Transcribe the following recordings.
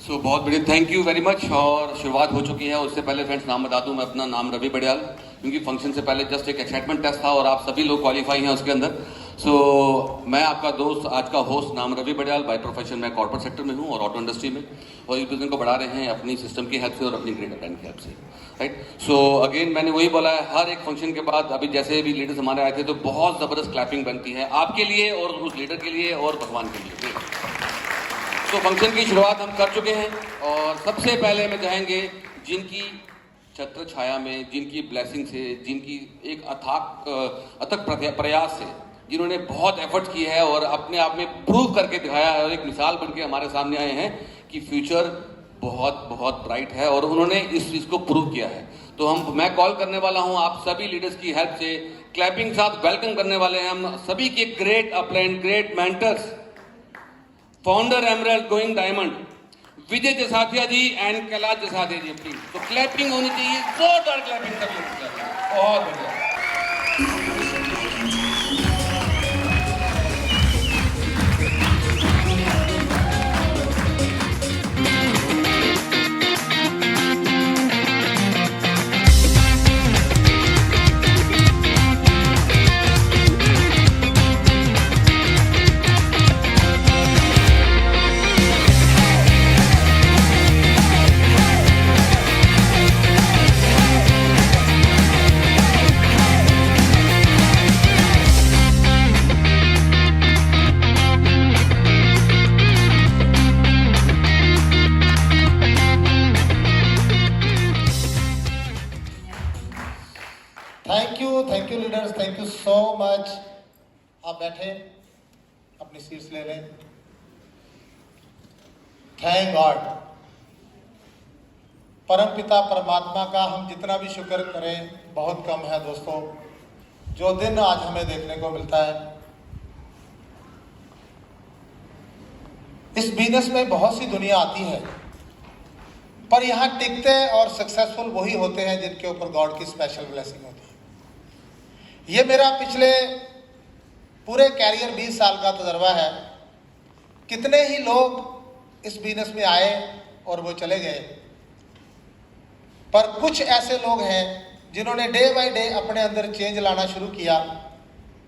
बहुत बढ़िया, thank you very much. और शुरुआत हो चुकी है। उससे पहले फ्रेंड्स नाम बता दूं, मैं अपना नाम रवि बड़ियाल, क्योंकि फंक्शन से पहले जस्ट एक एक्साइटमेंट टेस्ट था और आप सभी लोग क्वालिफाई हैं उसके अंदर। मैं आपका दोस्त, आज का होस्ट, नाम रवि बड़ियाल। बाय प्रोफेशन मैं कॉर्पोरेट सेक्टर में हूँ और ऑटो इंडस्ट्री में, और इस बिजनेस को बढ़ा रहे हैं अपनी सिस्टम की हेल्प से और अपनी ग्रेट ब्रांड की हेल्प से, राइट। अगेन मैंने वही बोला है, हर एक फंक्शन के बाद अभी जैसे भी लीडर्स हमारे आए थे तो बहुत ज़बरदस्त क्लैपिंग बनती है आपके लिए और उस लीडर के लिए और भगवान के लिए। फंक्शन की शुरुआत हम कर चुके हैं और सबसे पहले मैं चाहेंगे जिनकी छत्र छाया में, जिनकी ब्लेसिंग से, जिनकी एक अथक प्रयास से, जिन्होंने बहुत एफर्ट की है और अपने आप में प्रूव करके दिखाया है और एक मिसाल बनके हमारे सामने आए हैं कि फ्यूचर बहुत बहुत ब्राइट है और उन्होंने इस चीज़ को प्रूव किया है। मैं कॉल करने वाला हूं आप सभी लीडर्स की हेल्प से, क्लैपिंग के साथ वेलकम करने वाले हैं हम सभी के great upline, great mentors, founder emerald going diamond, Vijay Jasathiya ji and Kailash Jasathiya ji. Please तो क्लैपिंग होनी चाहिए, जोरदार क्लैपिंग करिए। बहुत बढ़िया। Thank you leaders, thank you so much. आप बैठे, अपनी सीट्स ले लें। थैंक गॉड, परम पिता परमात्मा का हम जितना भी शुक्र करें बहुत कम है दोस्तों, जो दिन आज हमें देखने को मिलता है। इस बिजनेस में बहुत सी दुनिया आती है, पर यहाँ टिकते और सक्सेसफुल वही होते हैं जिनके ऊपर गॉड की स्पेशल ब्लेसिंग होती है। ये मेरा पिछले पूरे कैरियर 20 साल का तजर्बा है। कितने ही लोग इस बिजनेस में आए और वो चले गए, पर कुछ ऐसे लोग हैं जिन्होंने डे बाय डे अपने अंदर चेंज लाना शुरू किया,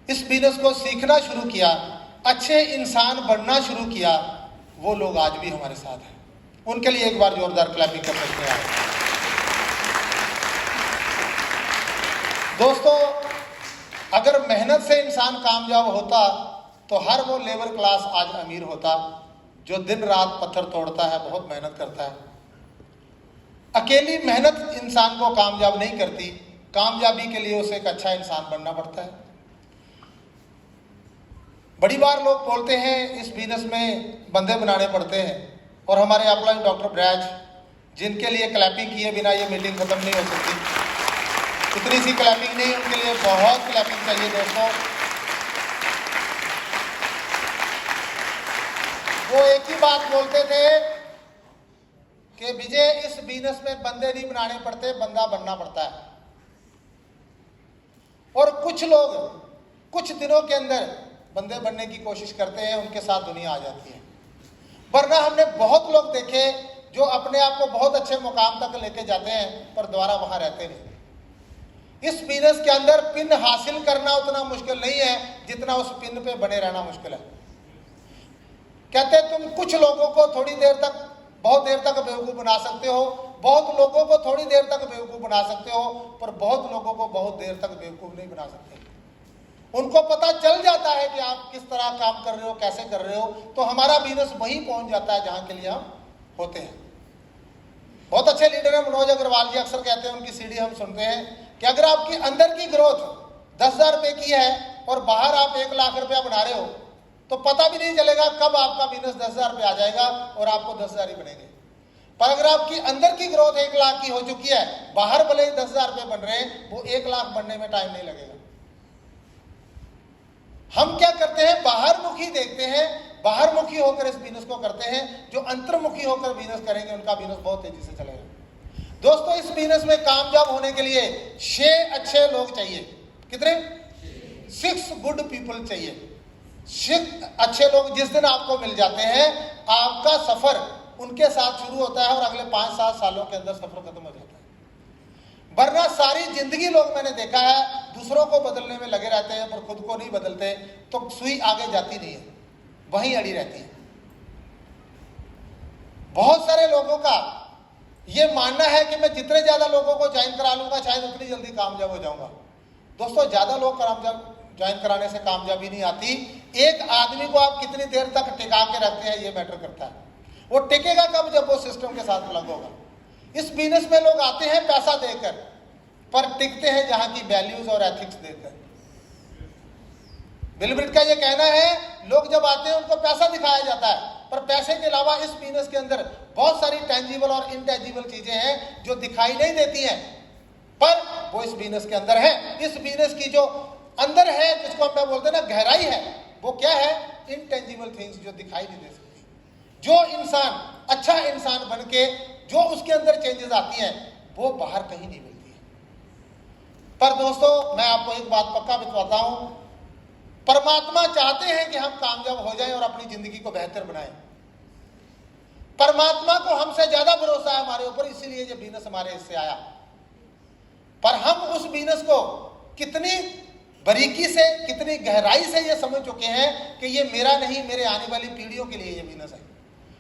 इस बिजनेस को सीखना शुरू किया, अच्छे इंसान बनना शुरू किया। वो लोग आज भी हमारे साथ हैं। उनके लिए एक बार जोरदार क्लैपिंग कर सकते हैं दोस्तों। अगर मेहनत से इंसान कामयाब होता तो हर वो लेबर क्लास आज अमीर होता जो दिन रात पत्थर तोड़ता है, बहुत मेहनत करता है। अकेली मेहनत इंसान को कामयाब नहीं करती, कामयाबी के लिए उसे एक अच्छा इंसान बनना पड़ता है। बड़ी बार लोग बोलते हैं इस बिजनेस में बंदे बनाने पड़ते हैं, और हमारे अपलाइन डॉक्टर ब्रैज, जिनके लिए क्लैपिंग किए बिना ये मीटिंग खत्म नहीं हो सकती। इतनी सी क्लैपिंग नहीं, उनके लिए बहुत क्लैपिंग चाहिए दोस्तों। वो एक ही बात बोलते थे कि विजय, इस बिजनेस में बंदे नहीं बनाने पड़ते, बंदा बनना पड़ता है। और कुछ लोग कुछ दिनों के अंदर बंदे बनने की कोशिश करते हैं, उनके साथ दुनिया आ जाती है। वरना हमने बहुत लोग देखे जो अपने आप को बहुत अच्छे मुकाम तक लेके जाते हैं पर दोबारा वहां रहते नहीं। इस बिजनेस के अंदर पिन हासिल करना उतना मुश्किल नहीं है जितना उस पिन पे बने रहना मुश्किल है। कहते तुम कुछ लोगों को थोड़ी देर तक, बहुत देर तक बेवकूफ बना सकते हो, बहुत लोगों को थोड़ी देर तक बेवकूफ बना सकते हो, पर बहुत लोगों को बहुत देर तक बेवकूफ नहीं बना सकते। उनको पता चल जाता है कि आप किस तरह काम कर रहे हो, कैसे कर रहे हो, तो हमारा बिजनेस वहीं पहुंच जाता है जहां के लिए हम होते हैं। बहुत अच्छे लीडर है मनोज अग्रवाल जी, अक्सर कहते हैं, उनकी सीढ़ी हम सुनते हैं कि अगर आपकी अंदर की ग्रोथ 10,000 रुपए की है और बाहर आप 1 लाख रुपया बना रहे हो, तो पता भी नहीं चलेगा कब आपका बिजनेस 10,000 रुपये आ जाएगा और आपको 10,000 ही बनेंगे। पर अगर आपकी अंदर की ग्रोथ 1 लाख की हो चुकी है, बाहर भले ही 10,000 रुपये बन रहे हैं, वो 1 लाख बनने में टाइम नहीं लगेगा। हम क्या करते हैं, बाहर मुखी देखते हैं, बाहर मुखी होकर इस बिजनेस को करते हैं। जो अंतर्मुखी होकर बिजनेस करेंगे उनका बिजनेस बहुत तेजी से चलेगा। दोस्तों, इस बिजनेस में कामयाब होने के लिए 6 अच्छे लोग चाहिए। कितने? 6 गुड पीपल चाहिए। 6 अच्छे लोग जिस दिन आपको मिल जाते हैं, आपका सफर उनके साथ शुरू होता है और अगले 5-7 सालों के अंदर सफर खत्म हो जाता है। वरना सारी जिंदगी लोग मैंने देखा है दूसरों को बदलने में लगे रहते हैं पर खुद को नहीं बदलते, तो सुई आगे जाती नहीं है, वहीं अड़ी रहती है। बहुत सारे लोगों का ये मानना है कि मैं जितने ज्यादा लोगों को ज्वाइन करा लूंगा शायद उतनी जल्दी कामयाब हो जाऊंगा। दोस्तों, ज्यादा लोग ज्वाइन कराने से कामयाबी नहीं आती। एक आदमी को आप कितनी देर तक टिका के रखते हैं ये मैटर करता है। वो टिकेगा कब? जब वो सिस्टम के साथ अलग होगा। इस बिजनेस में लोग आते हैं पैसा देकर, पर टिकते हैं जहां की वैल्यूज और एथिक्स देकर। बिल ब्रिट का ये कहना है, लोग जब आते हैं उनको पैसा दिखाया जाता है, पर पैसे के अलावा इस बिजनेस के अंदर बहुत सारी टेंजिबल और इनटेंजिबल चीजें हैं जो दिखाई नहीं देती हैं, पर वो इस बिजनेस के अंदर है। इस बिजनेस की जो अंदर है, जिसको हम बोलते हैं ना गहराई है, वो क्या है? इनटेंजिबल थिंग्स जो दिखाई नहीं दे सकती। जो इंसान अच्छा इंसान बन के जो उसके अंदर चेंजेस आती हैं वो बाहर कहीं नहीं मिलती है। पर दोस्तों, मैं आपको एक बात पक्का बतलाता हूं, परमात्मा चाहते हैं कि हम कामयाब हो जाएं और अपनी जिंदगी को बेहतर बनाएं। परमात्मा को हमसे ज्यादा भरोसा है हमारे ऊपर, इसीलिए ये बिजनेस हमारे हिस्से आया। पर हम उस बिजनेस को कितनी बारीकी से, कितनी गहराई से ये समझ चुके हैं कि ये मेरा नहीं, मेरे आने वाली पीढ़ियों के लिए ये बिजनेस है।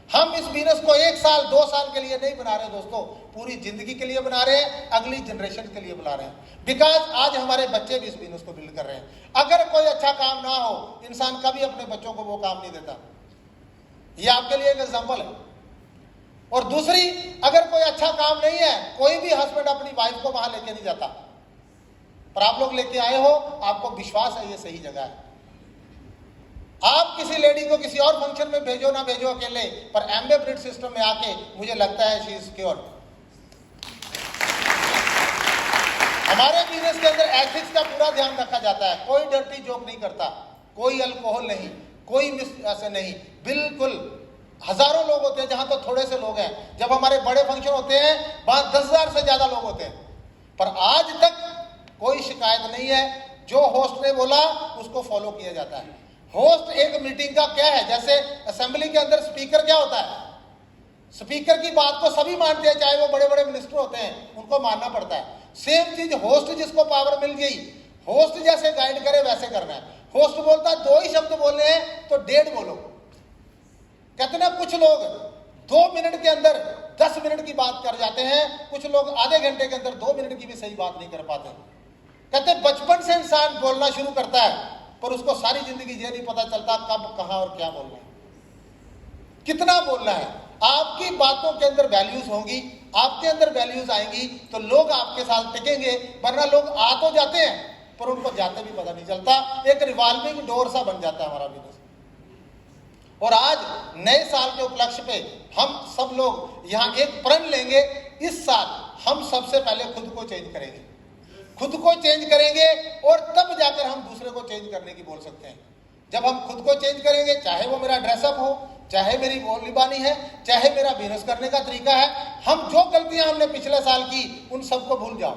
हम इस बिजनेस को 1 साल 2 साल के लिए नहीं बना रहे दोस्तों, पूरी जिंदगी के लिए बना रहे हैं, अगली जनरेशन के लिए बना रहे हैं। बिकॉज आज हमारे बच्चे भी इस बिजनेस को बिल्ड कर रहे हैं। अगर कोई अच्छा काम ना हो, इंसान कभी अपने बच्चों को वो काम नहीं देता। ये आपके लिए एक एग्जाम्पल है। और दूसरी, अगर कोई अच्छा काम नहीं है, कोई भी हस्बैंड अपनी वाइफ को वहां लेके नहीं जाता, पर आप लोग लेके आए हो, आपको विश्वास है ये सही जगह है। आप किसी लेडी को किसी और फंक्शन में भेजो ना भेजो अकेले, पर एमबे ब्रिट सिस्टम में आके मुझे लगता है शी इज सिक्योर। हमारे बिजनेस के अंदर एथिक्स का पूरा ध्यान रखा जाता है। कोई डर्टी जोक नहीं करता, कोई अल्कोहल नहीं, कोई ऐसे नहीं, बिल्कुल। हजारों लोग होते हैं जहां तो थोड़े से लोग हैं। जब हमारे बड़े फंक्शन होते हैं वहां 10,000 से ज्यादा लोग होते हैं, पर आज तक कोई शिकायत नहीं है। जो होस्ट ने बोला उसको फॉलो किया जाता है। होस्ट एक मीटिंग का क्या है, जैसे असेंबली के अंदर स्पीकर क्या होता है, स्पीकर की बात को सभी मानते हैं, चाहे वो बड़े बड़े मिनिस्टर होते हैं, उनको मानना पड़ता है। सेम चीज होस्ट, जिसको पावर मिल गई, होस्ट जैसे गाइड करे वैसे करना है। होस्ट बोलता है 2 ही शब्द बोलने हैं तो 1.5 बोलो। कहते ना कुछ लोग 2 मिनट के अंदर 10 मिनट की बात कर जाते हैं, कुछ लोग आधे घंटे के अंदर 2 मिनट की भी सही बात नहीं कर पाते। कहते बचपन से इंसान बोलना शुरू करता है, पर उसको सारी जिंदगी ये नहीं पता चलता कब, कहां और क्या बोलना है, कितना बोलना है। आपकी बातों के अंदर वैल्यूज होंगी, आपके अंदर वैल्यूज आएंगी तो लोग आपके साथ टिकेंगे, वरना लोग आ तो जाते हैं पर उनको जाते भी पता नहीं चलता। एक रिवॉल्विंग डोर सा बन जाता है हमारा बिजनेस। और आज नए साल के उपलक्ष्य पे हम सब लोग यहाँ एक प्रण लेंगे, इस साल हम सबसे पहले खुद को चेंज करेंगे, खुद को चेंज करेंगे और तब जाकर हम दूसरे को चेंज करने की बोल सकते हैं। जब हम खुद को चेंज करेंगे, चाहे वो मेरा ड्रेसअप हो, चाहे मेरी बोली बानी है, चाहे मेरा बिजनेस करने का तरीका है, हम जो गलतियां हमने पिछले साल की उन सबको भूल जाओ।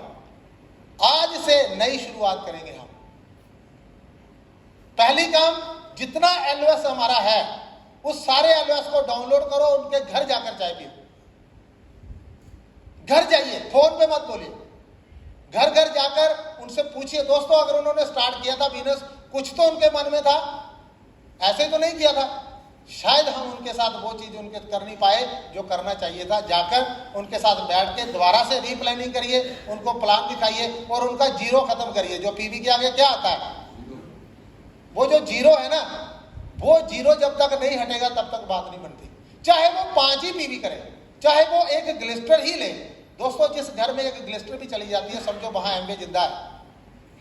आज से नई शुरुआत करेंगे हम। पहली काम, जितना एलओएस हमारा है उस सारे एलओएस को डाउनलोड करो, उनके घर जाकर चाय पियो। घर जाइए, फोन पे मत बोलिए, घर घर जाकर उनसे पूछिए। दोस्तों, अगर उन्होंने स्टार्ट किया था बिजनेस, कुछ तो उनके मन में था, ऐसे तो नहीं किया था। शायद हम उनके साथ वो चीज उनके कर नहीं पाए जो करना चाहिए था। जाकर उनके साथ बैठ के दोबारा से रीप्लानिंग करिए, उनको प्लान दिखाइए और उनका जीरो खत्म करिए। जो पीवी के आगे क्या आता है, वो जो जीरो है ना, वो जीरो जब तक नहीं हटेगा तब तक बात नहीं बनती। चाहे वो 5 ही पीवी करे, चाहे वो एक ग्लिस्टर ही ले। दोस्तों, जिस घर में एक ग्लिस्टर भी चली जाती है, समझो वहां एमवे जिंदा है।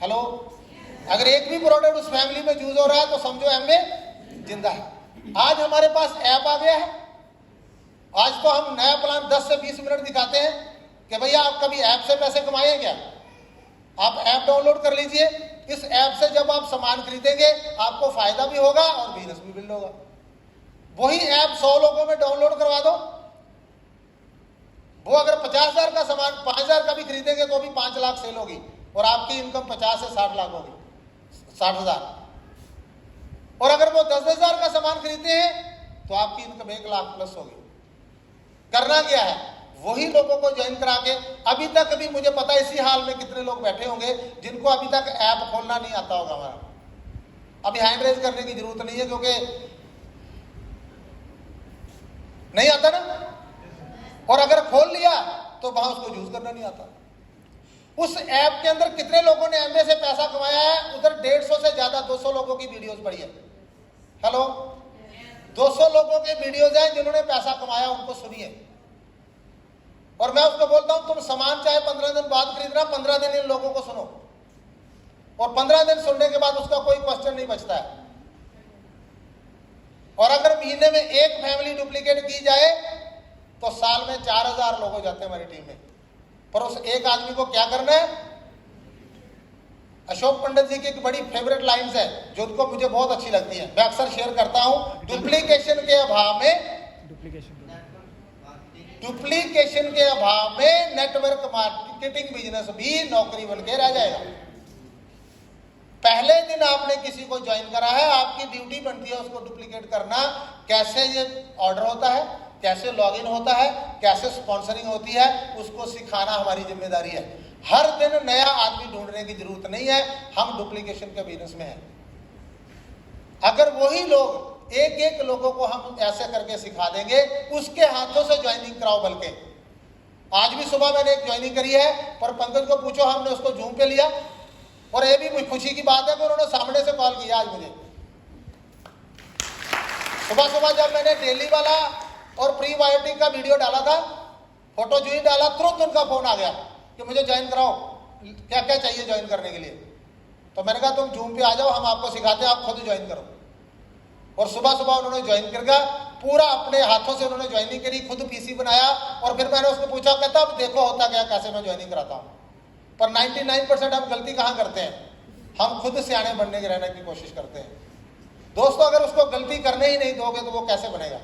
हेलो, अगर एक भी प्रोडक्ट उस फैमिली में यूज हो रहा है तो समझो एमवे जिंदा है। आज हमारे पास ऐप आ गया है। आज तो हम नया प्लान 10 से 20 मिनट दिखाते हैं कि भैया आप कभी ऐप से पैसे कमाए क्या? आप ऐप डाउनलोड कर लीजिए। इस ऐप से जब आप सामान खरीदेंगे आपको फायदा भी होगा और बिजनेस भी बिल्ड होगा। वही ऐप 100 लोगों में डाउनलोड करवा दो, वो अगर 50,000 का सामान 5,000 का भी खरीदेंगे तो भी 5 लाख सेल होगी और आपकी इनकम 50 से 60 लाख होगी, 60,000। और अगर वो 10,000 का सामान खरीदते हैं तो आपकी इनकम 1 लाख प्लस होगी। करना क्या है, वही लोगों को ज्वाइन करा के, अभी तक भी मुझे पता है इसी हाल में कितने लोग बैठे होंगे जिनको अभी तक ऐप खोलना नहीं आता होगा हमारा। अभी हैंड रेज करने की जरूरत नहीं है क्योंकि नहीं आता ना, और अगर खोल लिया तो वहां उसको यूज करना नहीं आता। उस ऐप के अंदर कितने लोगों ने एमबे से पैसा कमाया है, उधर 150 से ज्यादा 200 लोगों की वीडियोस पड़ी है। हेलो, 200 लोगों के वीडियोस हैं जिन्होंने पैसा कमाया, उनको सुनिए। और मैं उसको बोलता हूं तुम सामान चाहे 15 दिन बाद खरीदना, 15 दिन इन लोगों को सुनो, और 15 दिन सुनने के बाद उसका कोई क्वेश्चन नहीं बचता है। और अगर महीने में एक फैमिली डुप्लीकेट की जाए तो साल में 4000 लोग हो जाते हैं हमारी टीम में। पर उस एक आदमी को क्या करना है? अशोक पंडित जी की एक बड़ी फेवरेट लाइन्स है जो उनको मुझे बहुत अच्छी लगती है, मैं अक्सर शेयर करता हूं। डुप्लीकेशन के अभाव में नेटवर्क मार्केटिंग बिजनेस भी नौकरी बन के रह जाएगा। पहले दिन आपने किसी को ज्वाइन करा है, आपकी ड्यूटी बनती है उसको डुप्लीकेट करना। कैसे ये ऑर्डर होता है, कैसे लॉगिन होता है, कैसे स्पॉन्सरिंग होती है, उसको सिखाना हमारी जिम्मेदारी है। हर दिन नया आदमी ढूंढने की जरूरत नहीं है, हम डुप्लीकेशन के बिजनेस में हैं। अगर वही लोग एक एक लोगों को हम ऐसे करके सिखा देंगे, उसके हाथों से ज्वाइनिंग कराओ। बल्कि आज भी सुबह मैंने एक ज्वाइनिंग करी है, पर पंकज को पूछो, हमने उसको जूम पे लिया, और ये भी खुशी की बात है कि उन्होंने सामने से कॉल किया आज मुझे। सुबह सुबह जब मैंने डेली वाला और प्रीबायोटिक का वीडियो डाला था, फोटो जो ही डाला, तुरंत उनका फोन आ गया कि मुझे ज्वाइन कराओ, क्या क्या चाहिए ज्वाइन करने के लिए। तो मैंने कहा तुम जूम पे आ जाओ, हम आपको सिखाते हैं, आप खुद ज्वाइन करो। और सुबह सुबह उन्होंने ज्वाइन करके पूरा अपने हाथों से उन्होंने ज्वाइनिंग करी, खुद पीसी बनाया। और फिर मैंने उसको पूछा, कहता अब देखो होता क्या, कैसे मैं ज्वाइनिंग कराता हूँ। पर 99% हम गलती कहाँ करते हैं, हम खुद सियाने बनने के रहने की कोशिश करते हैं। दोस्तों, अगर उसको गलती करने ही नहीं दोगे तो वो कैसे बनेगा?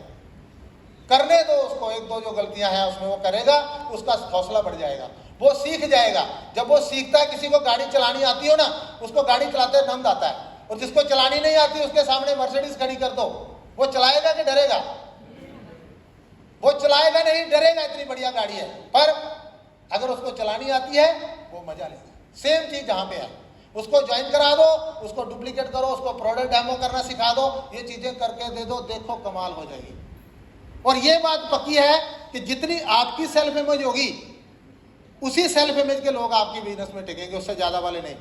करने दो उसको, एक दो जो गलतियां हैं उसमें वो करेगा, उसका हौसला बढ़ जाएगा, वो सीख जाएगा। जब वो सीखता है, किसी को गाड़ी चलानी आती हो ना, उसको गाड़ी चलाते नंद आता है। और जिसको चलानी नहीं आती उसके सामने मर्सिडीज खड़ी कर दो, वो चलाएगा कि डरेगा? वो चलाएगा नहीं, डरेगा, इतनी बढ़िया गाड़ी है। पर अगर उसको चलानी आती है वो मजा लेगा। सेम चीज जहां पे है, उसको ज्वाइन करा दो, उसको डुप्लीकेट करो, उसको प्रोडक्ट डेमो करना सिखा दो, ये चीजें करके दे दो, देखो कमाल हो जाएगी। और ये बात पक्की है कि जितनी आपकी सेल्फ इमेज होगी, उसी सेल्फ इमेज के लोग आपकी बिजनेस में टिकेंगे, उससे ज्यादा वाले नहीं।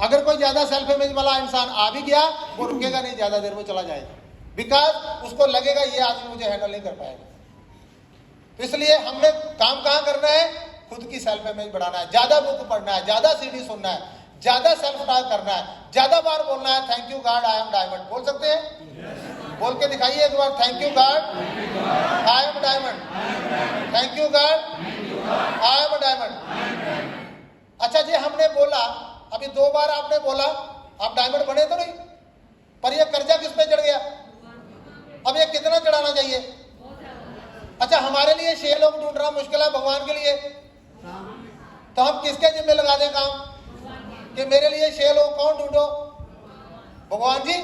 अगर कोई ज्यादा सेल्फ इमेज वाला इंसान आ भी गया, वो रुकेगा नहीं, ज्यादा देर में चला जाएगा, बिकॉज उसको लगेगा ये आदमी मुझे हैंडल नहीं कर पाएगा। तो इसलिए हमने काम कहाँ करना है? खुद की सेल्फ इमेज बढ़ाना है, ज्यादा बुक पढ़ना है, ज्यादा सीडी सुनना है, ज्यादा सेल्फ टॉक करना है, ज्यादा बार बोलना है, thank you God I am diamond. बोल सकते हैं? बोल के दिखाइए एक बार, thank you God I am diamond, thank you God I am diamond. अच्छा जी, हमने बोला, अभी 2 बार आपने बोला, आप डायमंड बने तो नहीं, पर ये कर्जा किस पे चढ़ गया? अब ये कितना चढ़ाना चाहिए? अच्छा, हमारे लिए 6 लोग ढूंढना मुश्किल है, भगवान के लिए तो हम किसके जिम्मे लगा दें काम कि मेरे लिए 6 लोग कौन ढूंढो? भगवान जी,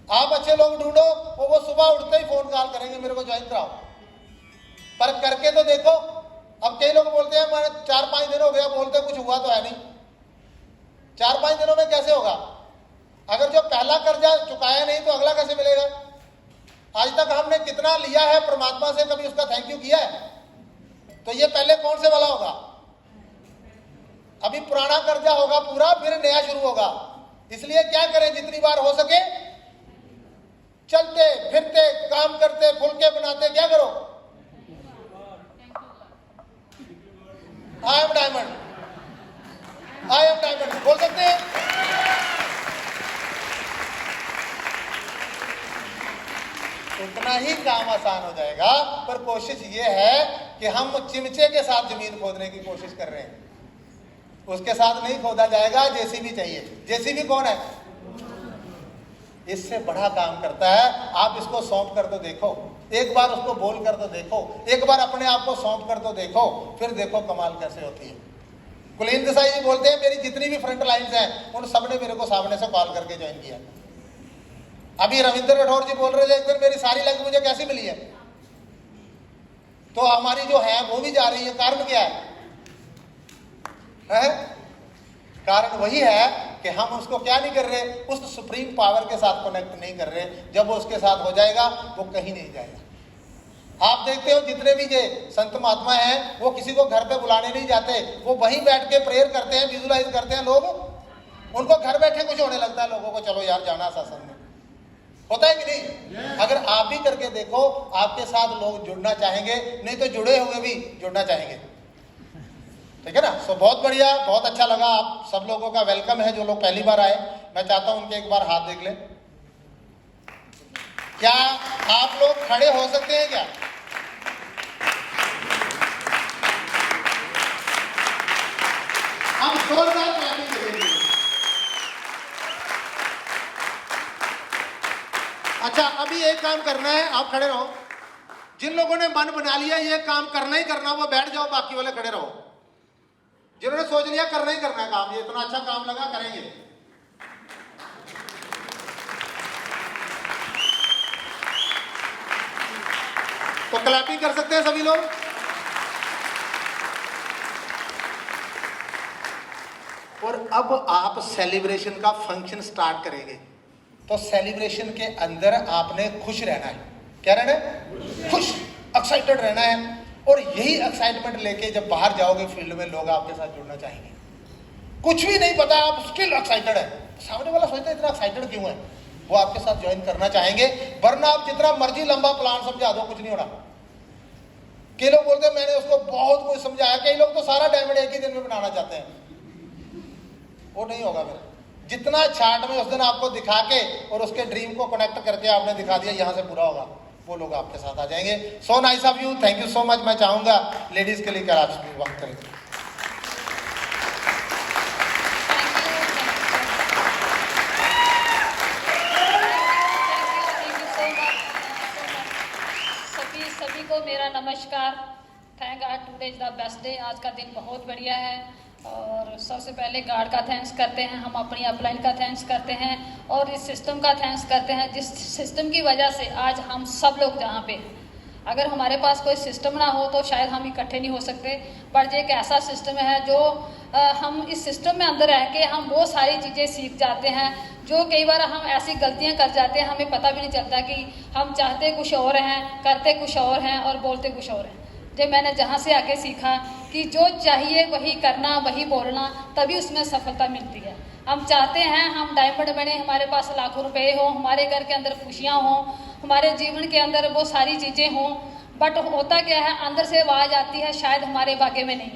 आप अच्छे लोग ढूंढो, और वो सुबह उठते ही फोन कॉल करेंगे मेरे को ज्वाइन कराओ। पर करके तो देखो। अब कई लोग बोलते हैं मैंने 4-5 दिन हो गया बोलते, कुछ हुआ तो है नहीं। 4-5 दिनों में कैसे होगा? अगर जो पहला कर्जा चुकाया नहीं तो अगला कैसे मिलेगा? आज तक हमने कितना लिया है परमात्मा से, कभी उसका थैंक यू किया है? तो ये पहले कौन से वाला होगा? अभी पुराना कर्जा होगा पूरा, फिर नया शुरू होगा। इसलिए क्या करें, जितनी बार हो सके चलते फिरते काम करते फुलके बनाते क्या करो? आई am diamond, I am diamond बोल सकते हैं। उतना ही काम आसान हो जाएगा। पर कोशिश ये है कि हम चिमचे के साथ जमीन खोदने की कोशिश कर रहे हैं, उसके साथ नहीं खोदा जाएगा। जेसीबी चाहिए। जेसीबी कौन है? इससे बड़ा काम करता है। आप इसको सौंप कर तो देखो, एक बार उसको बोल कर तो देखो, एक बार अपने आप को सौंप कर तो देखो, फिर देखो कमाल कैसे होती है। कुलीन देसाई जी बोलते हैं मेरी जितनी भी फ्रंट लाइन्स हैं उन सब ने मेरे को सामने से कॉल करके ज्वाइन किया। अभी रविंद्र राठौर जी बोल रहे थे एक दिन मेरी सारी लाइफ मुझे कैसी मिली है। तो हमारी जो है वो भी जा रही है। कारण क्या है? कारण वही है कि हम उसको क्या नहीं कर रहे, उस सुप्रीम पावर के साथ कनेक्ट नहीं कर रहे। जब वो उसके साथ हो जाएगा वो कहीं नहीं जाएगा। आप देखते हो जितने भी ये संत महात्मा हैं वो किसी को घर पे बुलाने नहीं जाते, वो वहीं बैठ के प्रेयर करते हैं, विजुलाइज करते हैं। लोग उनको घर बैठे कुछ होने लगता है लोगों को, चलो यार जाना सत्संग में, होता है कि नहीं? अगर आप भी करके देखो, आपके साथ लोग जुड़ना चाहेंगे, नहीं तो जुड़े हुए भी जुड़ना चाहेंगे। ठीक है ना? सो बहुत बढ़िया, बहुत अच्छा लगा। आप सब लोगों का वेलकम है। जो लोग पहली बार आए, मैं चाहता हूं उनके एक बार हाथ देख लें। क्या आप लोग खड़े हो सकते हैं क्या? हम जोरदार क्लैपिंग करेंगे। अच्छा, अभी एक काम करना है, आप खड़े रहो। जिन लोगों ने मन बना लिया ये काम करना ही करना, वो बैठ जाओ, बाकी वाले खड़े रहो। जिन्होंने सोच लिया करना ही करना है काम, ये इतना अच्छा काम लगा, करेंगे। तो क्लैपिंग कर सकते हैं सभी लोग। और अब आप सेलिब्रेशन का फंक्शन स्टार्ट करेंगे। तो सेलिब्रेशन के अंदर आपने खुश रहना है। क्या रहना है? खुश, एक्साइटेड रहना है। और यही एक्साइटमेंट लेके जब बाहर जाओगे फील्ड में, लोग आपके साथ जुड़ना चाहेंगे। कुछ भी नहीं पता, आप स्टिल एक्साइटेड है, सामने वाला सोचता है इतना एक्साइटेड क्यों है, वो आपके साथ ज्वाइन करना चाहेंगे। वरना आप जितना मर्जी लंबा प्लान समझा दो, कुछ नहीं होना। कई लोग बोलते हैं मैंने उसको बहुत कुछ समझाया, कई लोग तो सारा डायमंड एक ही दिन में बनाना चाहते हैं, वो नहीं होगा। फिर जितना चार्ट में उस दिन आपको दिखा के और उसके ड्रीम को कनेक्ट करके आपने दिखा दिया यहाँ से पूरा होगा, वो लोग आपके साथ आ जाएंगे। So nice of you, thank you so much. मैं चाहूंगा लेडीज के लिए क्या आप वक्त करें। सभी को मेरा नमस्कार। Thank God today is the best day. आज का दिन बहुत बढ़िया है। और सबसे पहले गॉड का थैंक्स करते हैं, हम अपनी अपलाइन का थैंक्स करते हैं और इस सिस्टम का थैंक्स करते हैं जिस सिस्टम की वजह से आज हम सब लोग जहाँ पे। अगर हमारे पास कोई सिस्टम ना हो तो शायद हम इकट्ठे नहीं हो सकते, पर ये एक ऐसा सिस्टम है जो हम इस सिस्टम में अंदर रह के हम वो सारी चीज़ें सीख जाते हैं जो कई बार हम ऐसी गलतियां कर जाते हैं, हमें पता भी नहीं चलता कि हम चाहते कुछ और हैं, करते कुछ और हैं और बोलते कुछ और हैं। जो मैंने जहाँ से आके सीखा कि जो चाहिए वही करना, वही बोलना, तभी उसमें सफलता मिलती है। हम चाहते हैं हम डायमंड बने, हमारे पास लाखों रुपए हो, हमारे घर के अंदर खुशियाँ हों, हमारे जीवन के अंदर वो सारी चीज़ें हों, बट होता क्या है अंदर से आवाज़ आती है शायद हमारे भाग्य में नहीं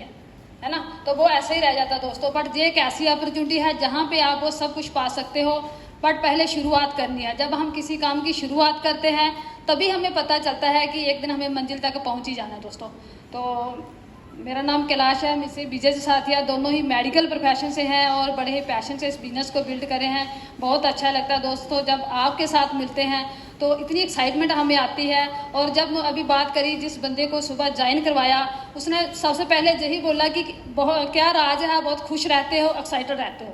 है ना, तो वो ऐसे ही रह जाता दोस्तों। बट ये एक ऐसी अपॉर्चुनिटी है जहाँ पे आप वो सब कुछ पा सकते हो, बट पहले शुरुआत करनी है। जब हम किसी काम की शुरुआत करते हैं तभी हमें पता चलता है कि एक दिन हमें मंजिल तक पहुँच ही जाना है दोस्तों। तो मेरा नाम कैलाश है, मुझसे विजय साथिया दोनों ही मेडिकल प्रोफेशन से हैं और बड़े ही पैशन से इस बिज़नेस को बिल्ड करे हैं। बहुत अच्छा लगता है दोस्तों जब आपके साथ मिलते हैं, तो इतनी एक्साइटमेंट हमें आती है। और जब अभी बात करी जिस बंदे को सुबह ज्वाइन करवाया, उसने सबसे पहले यही बोला कि बहुत क्या राज है, बहुत खुश रहते हो, एक्साइटेड रहते हो,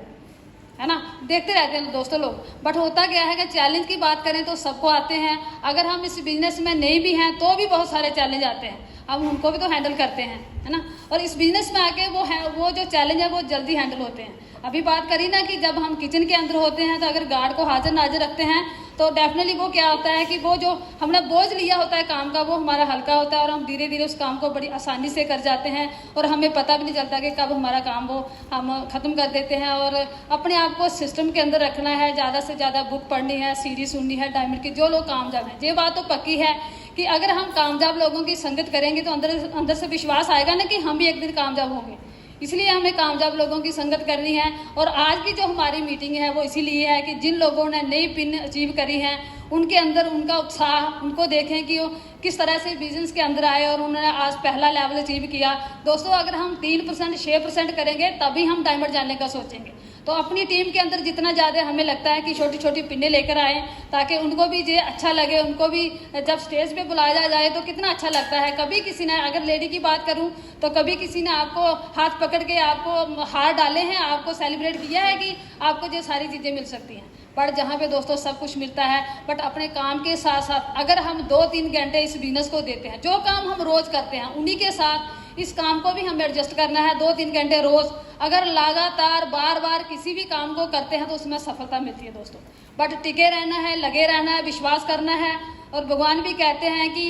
है ना, देखते रहते हैं दोस्तों लोग। बट होता क्या है कि चैलेंज की बात करें तो सबको आते हैं। अगर हम इस बिजनेस में नहीं भी हैं तो भी बहुत सारे चैलेंज आते हैं, हम उनको भी तो हैंडल करते हैं, है ना। और इस बिजनेस में आके वो जो चैलेंज है वो जल्दी हैंडल होते हैं। अभी बात करी ना कि जब हम किचन के अंदर होते हैं तो अगर गार्ड को हाजिर नाजिर रखते हैं तो डेफिनेटली वो क्या होता है कि वो जो हमने बोझ लिया होता है काम का वो हमारा हल्का होता है और हम धीरे धीरे उस काम को बड़ी आसानी से कर जाते हैं और हमें पता भी नहीं चलता कि कब हमारा काम वो हम ख़त्म कर देते हैं। और अपने आप को सिस्टम के अंदर रखना है, ज़्यादा से ज़्यादा बुक पढ़नी है, सीरीज सुननी है डायमंड की। जो लोग कामयाब हैं, ये बात तो पक्की है कि अगर हम कामयाब लोगों की संगत करेंगे तो अंदर से विश्वास आएगा ना कि हम भी एक दिन कामयाब होंगे। इसलिए हमें कामयाब लोगों की संगत करनी है। और आज की जो हमारी मीटिंग है वो इसीलिए है कि जिन लोगों ने नई पिन अचीव करी है उनके अंदर उनका उत्साह, उनको देखें कि वो किस तरह से बिजनेस के अंदर आए और उन्होंने आज पहला लेवल अचीव किया। दोस्तों अगर हम 3% 6% करेंगे तभी हम डायमंड जाने का सोचेंगे। तो अपनी टीम के अंदर जितना ज़्यादा हमें लगता है कि छोटी छोटी पिन्ने लेकर आए ताकि उनको भी ये अच्छा लगे, उनको भी जब स्टेज पे बुलाया जाए तो कितना अच्छा लगता है। कभी किसी ने, अगर लेडी की बात करूं तो कभी किसी ने आपको हाथ पकड़ के आपको हार डाले हैं, आपको सेलिब्रेट किया है कि आपको ये सारी चीज़ें मिल सकती हैं। बट जहाँ पे दोस्तों सब कुछ मिलता है, बट अपने काम के साथ साथ अगर हम 2-3 घंटे इस बिजनेस को देते हैं, जो काम हम रोज करते हैं उन्हीं के साथ इस काम को भी हमें एडजस्ट करना है। 2-3 घंटे रोज अगर लगातार बार बार किसी भी काम को करते हैं तो उसमें सफलता मिलती है दोस्तों। बट टिके रहना है, लगे रहना है, विश्वास करना है। और भगवान भी कहते हैं कि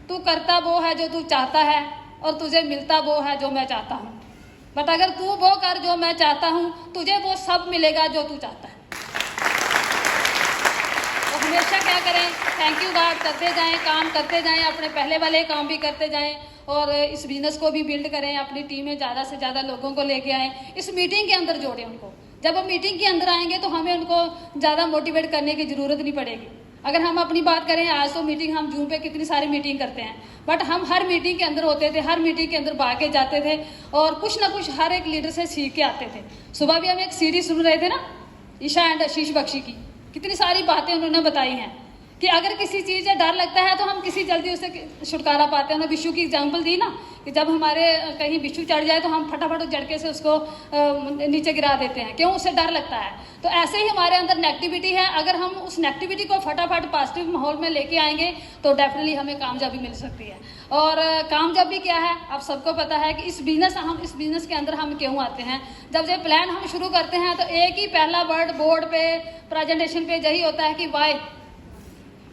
तू करता वो है जो तू चाहता है और तुझे मिलता वो है जो मैं चाहता हूँ। बट अगर तू वो कर जो मैं चाहता हूँ, तुझे वो सब मिलेगा जो तू चाहता है। तो हमेशा क्या करें, थैंक यू गॉड करते जाएं, काम करते जाएं, अपने पहले वाले काम भी करते जाएं और इस बिजनेस को भी बिल्ड करें। अपनी टीम में ज़्यादा से ज़्यादा लोगों को लेके आएँ, इस मीटिंग के अंदर जोड़ें उनको। जब हम मीटिंग के अंदर आएंगे तो हमें उनको ज़्यादा मोटिवेट करने की ज़रूरत नहीं पड़ेगी। अगर हम अपनी बात करें, आज तो मीटिंग हम जूम पे कितनी सारी मीटिंग करते हैं, बट हम हर मीटिंग के अंदर होते थे, हर मीटिंग के अंदर भाग के जाते थे और कुछ ना कुछ हर एक लीडर से सीख के आते थे। सुबह भी हम एक सीरीज सुन रहे थे ना, ईशा एंड आशीष बख्शी की, कितनी सारी बातें उन्होंने बताई हैं कि अगर किसी चीज़ से डर लगता है तो हम किसी जल्दी उससे छुटकारा पाते हैं। उन्होंने बिच्छू की एग्जाम्पल दी ना कि जब हमारे कहीं बिच्छू चढ़ जाए तो हम फटाफट उस झटके से उसको नीचे गिरा देते हैं, क्यों? उससे डर लगता है। तो ऐसे ही हमारे अंदर नेगेटिविटी है, अगर हम उस नेगेटिविटी को फटाफट पॉजिटिव माहौल में लेके आएंगे तो डेफिनेटली हमें कामयाबी मिल सकती है। और कामयाबी क्या है, आप सबको पता है कि इस बिजनेस के अंदर हम क्यों आते हैं। जब ये प्लान हम शुरू करते हैं तो एक ही पहला वर्ड बोर्ड पे, प्रेजेंटेशन पे यही होता है कि वाई,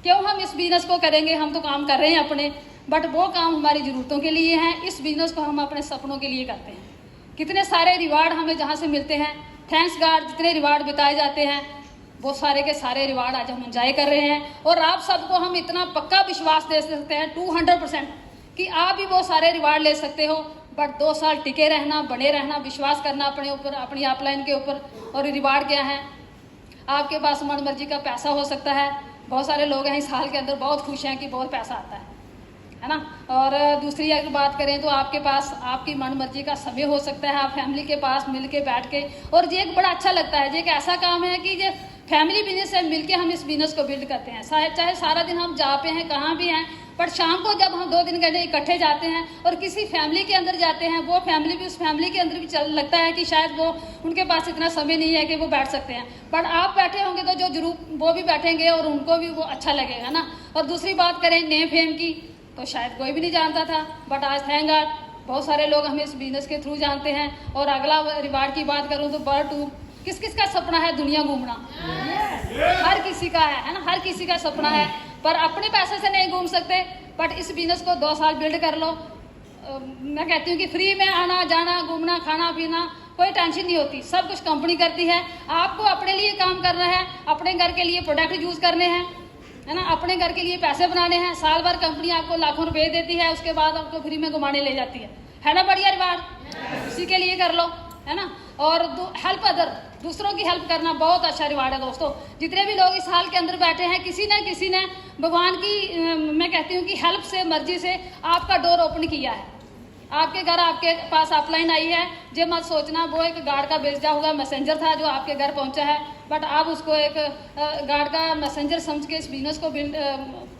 क्यों हम इस बिजनेस को करेंगे। हम तो काम कर रहे हैं अपने, बट वो काम हमारी ज़रूरतों के लिए है। इस बिजनेस को हम अपने सपनों के लिए करते हैं। कितने सारे रिवार्ड हमें जहाँ से मिलते हैं, थैंक्स गॉड, जितने रिवार्ड बिताए जाते हैं वो सारे के सारे रिवार्ड आज हम एंजॉय कर रहे हैं। और आप सबको हम इतना पक्का विश्वास दे सकते हैं 200% कि आप भी वो सारे रिवार्ड ले सकते हो। बट 2 साल टिके रहना, बने रहना, विश्वास करना अपने ऊपर, अपनी अपलाइन के ऊपर। और रिवार्ड क्या है, आपके पास मन मर्जी का पैसा हो सकता है। बहुत सारे लोग हैं इस साल के अंदर बहुत खुश हैं कि बहुत पैसा आता है ना। और दूसरी अगर बात करें तो आपके पास आपकी मन मर्जी का समय हो सकता है, आप फैमिली के पास मिल के बैठ के। और ये एक बड़ा अच्छा लगता है, ये एक ऐसा काम है कि ये फैमिली बिजनेस से मिलके हम इस बिजनेस को बिल्ड करते हैं। चाहे सारा दिन हम जहाँ पे हैं, कहाँ भी हैं, पर शाम को जब हम 2-3 घंटे इकट्ठे जाते हैं और किसी फैमिली के अंदर जाते हैं, वो फैमिली भी, उस फैमिली के अंदर भी लगता है कि शायद वो, उनके पास इतना समय नहीं है कि वो बैठ सकते हैं, बट आप बैठे होंगे तो जो जरूर वो भी बैठेंगे और उनको भी वो अच्छा लगेगा ना। और दूसरी बात करें नेम फेम की, तो शायद कोई भी नहीं जानता था, बट आज थैंक गॉड बहुत सारे लोग हमें इस बिजनेस के थ्रू जानते हैं। और अगला रिवार्ड की बात करूँ तो बर्ड 2, किस किस का सपना है दुनिया घूमना? हर किसी का है ना, हर किसी का सपना है, पर अपने पैसे से नहीं घूम सकते। बट इस बिजनेस को 2 साल बिल्ड कर लो। मैं कहती हूँ कि फ्री में आना जाना, घूमना, खाना पीना, कोई टेंशन नहीं होती, सब कुछ कंपनी करती है। आपको अपने लिए काम करना है, अपने घर के लिए प्रोडक्ट यूज करने हैं, है ना, अपने घर के लिए पैसे बनाने हैं। साल भर कंपनी आपको लाखों रुपए देती है, उसके बाद आपको फ्री में घुमाने ले जाती है ना। बढ़िया रिवार्ड उसी के लिए कर लो, है ना। और हेल्प अदर, दूसरों की हेल्प करना बहुत अच्छा रिवार्ड है दोस्तों। जितने भी लोग इस हाल के अंदर बैठे हैं, किसी ने भगवान की, मैं कहती हूँ कि हेल्प से, मर्जी से आपका डोर ओपन किया है। आपके घर, आपके पास अपलाइन आई है, ये मत सोचना वो एक गार्ड का भेजा हुआ मैसेंजर था जो आपके घर पहुंचा है, बट आप उसको एक गार्ड का मैसेंजर समझ के इस बिजनेस को बिल्ड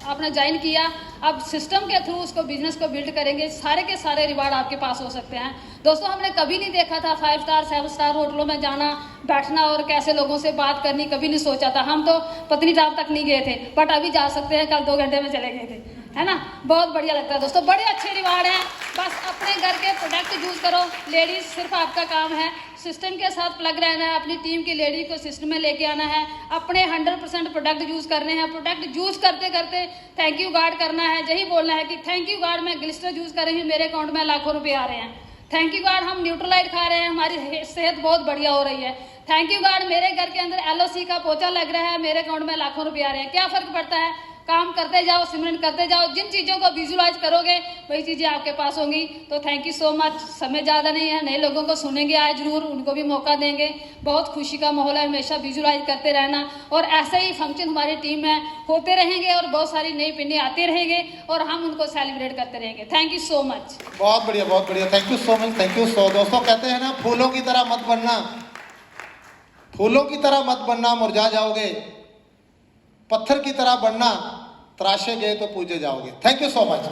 आपने ज्वाइन किया। अब सिस्टम के थ्रू उसको बिजनेस को बिल्ड करेंगे, सारे के सारे रिवार्ड आपके पास हो सकते हैं दोस्तों। हमने कभी नहीं देखा था 5 स्टार 7 स्टार होटलों में जाना, बैठना और कैसे लोगों से बात करनी, कभी नहीं सोचा था। हम तो पत्नीटॉप तक नहीं गए थे, बट अभी जा सकते हैं, कल 2 घंटे में चले गए थे, है ना। बहुत बढ़िया लगता है दोस्तों, बड़े अच्छे रिवार्ड हैं। बस अपने घर के प्रोडक्ट यूज करो। लेडीज सिर्फ आपका काम है सिस्टम के साथ प्लग रहना है, अपनी टीम की लेडी को सिस्टम में लेके आना है, अपने 100% प्रोडक्ट यूज करने हैं। प्रोडक्ट यूज करते करते थैंक यू गॉड करना है, यही बोलना है कि थैंक यू गॉड मैं ग्लिस्टर यूज कर रही हूँ, मेरे अकाउंट में लाखों रुपए आ रहे हैं। थैंक यू गॉड हम न्यूट्रलाइट खा रहे हैं, हमारी सेहत बहुत बढ़िया हो रही है। थैंक यू गॉड मेरे घर के अंदर LOC का पोछा लग रहा है, मेरे अकाउंट में लाखों रुपए आ रहे हैं। क्या फर्क पड़ता है, काम करते जाओ, सिमरन करते जाओ, जिन चीज़ों को विजुलाइज करोगे वही चीज़ें आपके पास होंगी। तो थैंक यू सो मच। समय ज़्यादा नहीं है, नए लोगों को सुनेंगे आज जरूर, उनको भी मौका देंगे। बहुत खुशी का माहौल है, हमेशा विजुलाइज करते रहना और ऐसे ही फंक्शन हमारी टीम में होते रहेंगे और बहुत सारी नई पिन्ने आते रहेंगे और हम उनको सेलिब्रेट करते रहेंगे। Thank you so much. बहुत बढ़िया, बहुत बढ़िया, thank you so much, thank you सो। दोस्तों कहते हैं ना, फूलों की तरह मत बनना, फूलों की तरह मत बनना, मुरझा जाओगे। पत्थर की तरह बनना, तराशे गए तो पूजे जाओगे। Thank you so much.